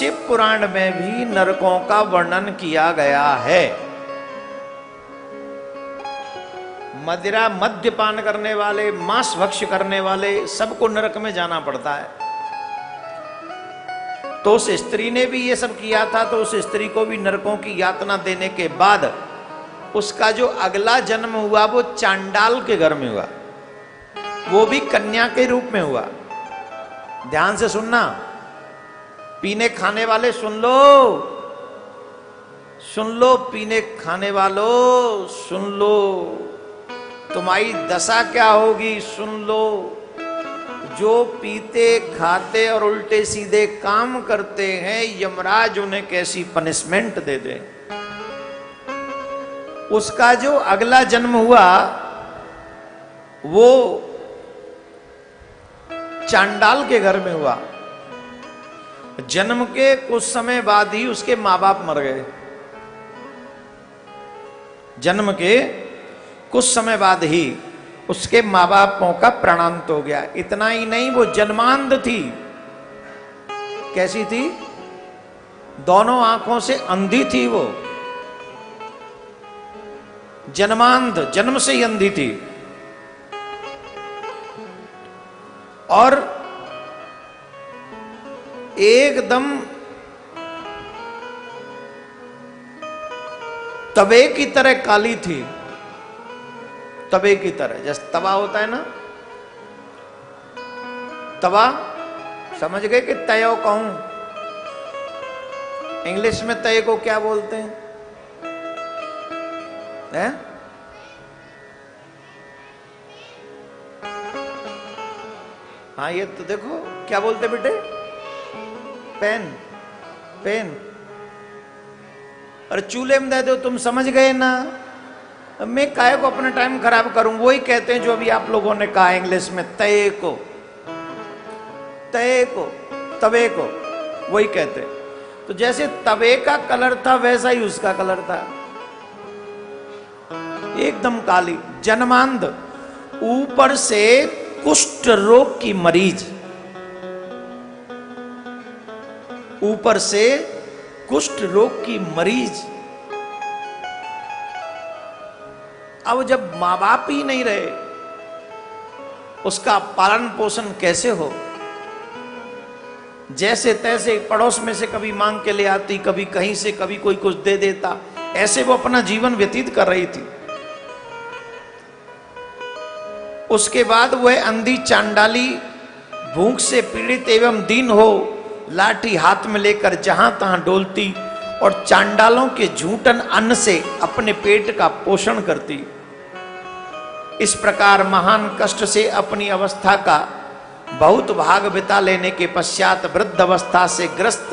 शिव पुराण में भी नरकों का वर्णन किया गया है। मदिरा मद्यपान करने वाले, मांस भक्ष्य करने वाले सबको नरक में जाना पड़ता है। तो उस स्त्री ने भी ये सब किया था, तो उस स्त्री को भी नरकों की यातना देने के बाद उसका जो अगला जन्म हुआ वो चांडाल के घर में हुआ, वो भी कन्या के रूप में हुआ। ध्यान से सुनना, पीने खाने वाले सुन लो, सुन लो, पीने खाने वालों सुन लो, तुम्हारी दशा क्या होगी सुन लो। जो पीते खाते और उल्टे सीधे काम करते हैं, यमराज उन्हें कैसी पनिशमेंट दे दे। उसका जो अगला जन्म हुआ वो चांडाल के घर में हुआ। जन्म के कुछ समय बाद ही उसके मां बाप मर गए। जन्म के कुछ समय बाद ही उसके मां बापों का प्राणांत हो गया। इतना ही नहीं, वो जन्मांध थी। कैसी थी? दोनों आंखों से अंधी थी वो, जन्मांध, जन्म से ही अंधी थी। और एकदम तवे की तरह काली थी, तवे की तरह। जैसे तवा होता है ना, तवा, समझ गए कि तयो कहूं? इंग्लिश में तय को क्या बोलते हैं? हाँ, ये तो देखो क्या बोलते बेटे, पेन, पेन। और चूल्हे में दे दो, तुम समझ गए ना। मैं काय को अपना टाइम खराब करूं? वही कहते हैं जो अभी आप लोगों ने कहा इंग्लिश में, तय को, तय को, तवे को, वही कहते हैं। तो जैसे तवे का कलर था वैसा ही उसका कलर था, एकदम काली, जन्मांध, ऊपर से कुष्ठ रोग की मरीज, ऊपर से कुष्ठ रोग की मरीज। अब जब मां बाप ही नहीं रहे, उसका पालन पोषण कैसे हो? जैसे तैसे पड़ोस में से कभी मांग के ले आती, कभी कहीं से, कभी कोई कुछ दे देता, ऐसे वो अपना जीवन व्यतीत कर रही थी। उसके बाद वह अंधी चांडाली भूख से पीड़ित एवं दीन हो, लाठी हाथ में लेकर जहां तहां डोलती और चांडालों के झूठन अन्न से अपने पेट का पोषण करती। इस प्रकार महान कष्ट से अपनी अवस्था का बहुत भाग बिता लेने के पश्चात वृद्ध अवस्था से ग्रस्त